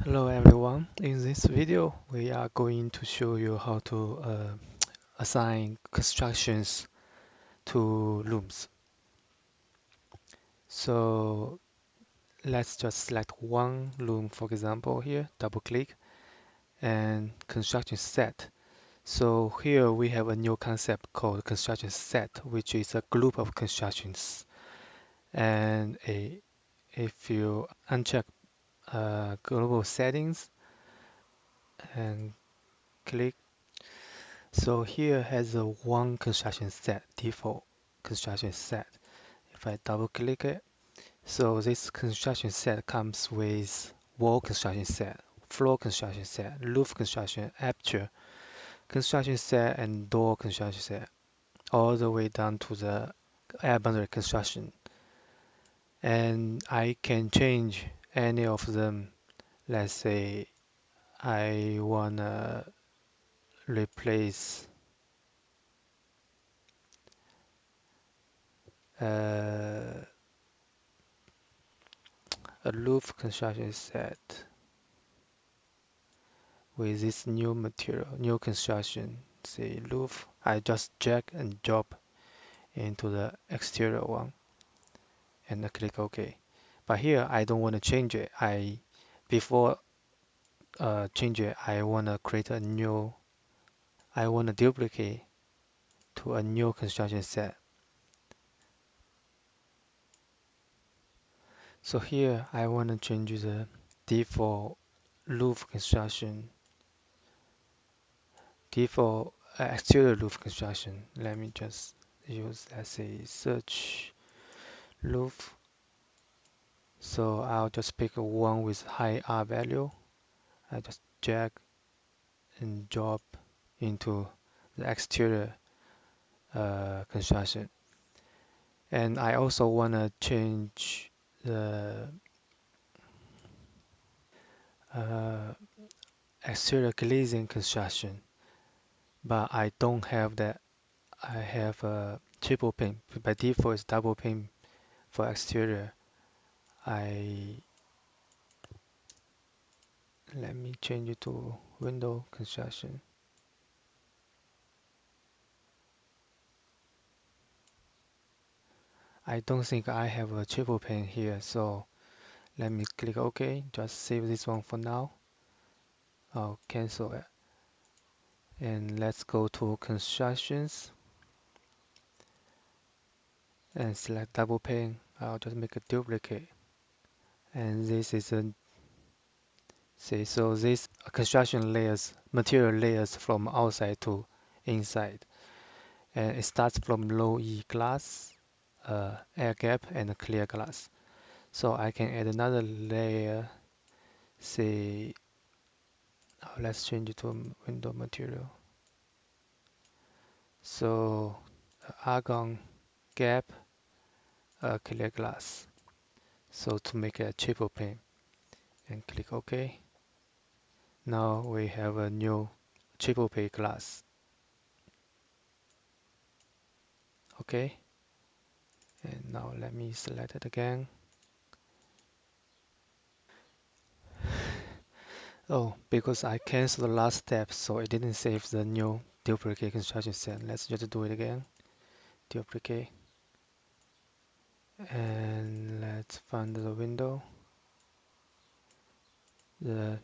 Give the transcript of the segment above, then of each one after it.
Hello everyone. In this video, we are going to show you how to assign constructions to looms. So let's just select one loom, for example, here, double click and construction set. So here we have a new concept called construction set, which is a group of constructions. And if you uncheck global settings and click. So here has a one construction set, default construction set. If I double click it, so this construction set comes with wall construction set, floor construction set, roof construction, aperture construction set, and door construction set, all the way down to the air boundary construction. And I can change any of them. Let's say I wanna replace uh, a roof construction set with this new material, new construction, say roof. I just drag and drop into the exterior one and I click OK. But here I don't want to change it. Before change it, I want to create a new. I want to duplicate to a new construction set. So here I want to change the default roof construction, default exterior roof construction. Let me just use, let's say, search roof. So I'll just pick one with high R value. I just drag and drop into the exterior construction. And I also want to change the uh, exterior glazing construction, but I don't have that. I have a triple pane. By default, it's double pane for exterior. I Let me change it to window construction. I don't think I have a triple pane here, so let me click OK. Just save this one for now. I'll cancel it. And let's go to constructions and select double pane. I'll just make a duplicate. And this is a see, so this construction layers, material layers from outside to inside. And it starts from low E glass, air gap, and clear glass. So I can add another layer, say, let's change it to window material. So argon gap, clear glass. So to make a triple pane and click OK. Now we have a new triple pane glass. Okay. And now let me select it again. Oh, because I canceled the last step, so it didn't save the new duplicate construction set. Let's just do it again. Duplicate. And let's find the window. The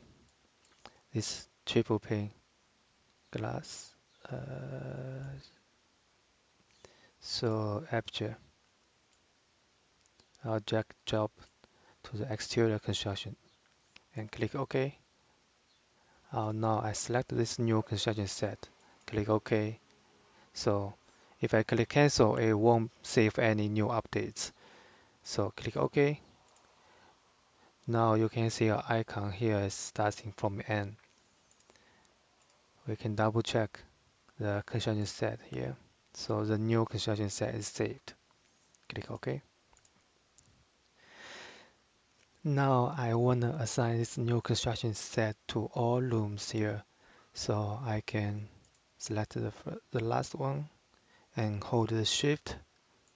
This triple pane glass. So aperture. I'll drag job to the exterior construction and click OK. Now I select this new construction set. Click OK. So if I click cancel, it won't save any new updates. So click OK. Now you can see our icon here is starting from N. We can double check the construction set here. So the new construction set is saved. Click OK. Now I want to assign this new construction set to all rooms here. So I can select the last one and hold the shift,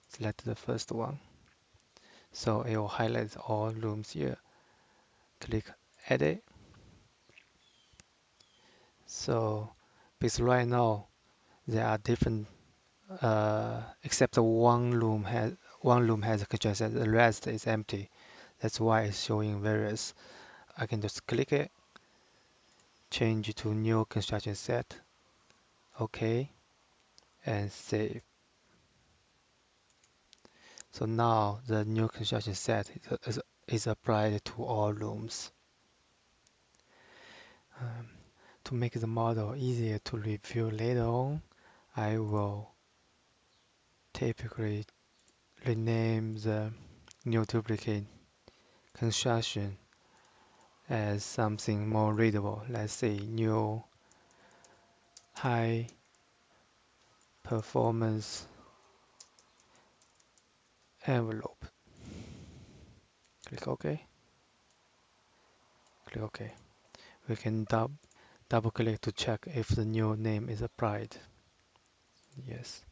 select the first one. So it will highlight all rooms here. Click edit So because right now there are different except the one room has a construction set, the rest is empty. That's why it's showing various. I can just click it, change it to new construction set, OK, and save. So now the new construction set is applied to all rooms. Um, to make the model easier to review later on, I will typically rename the new duplicate construction as something more readable. Let's say new high performance envelope. Click OK. Click OK. We can double click to check if the new name is applied. Yes.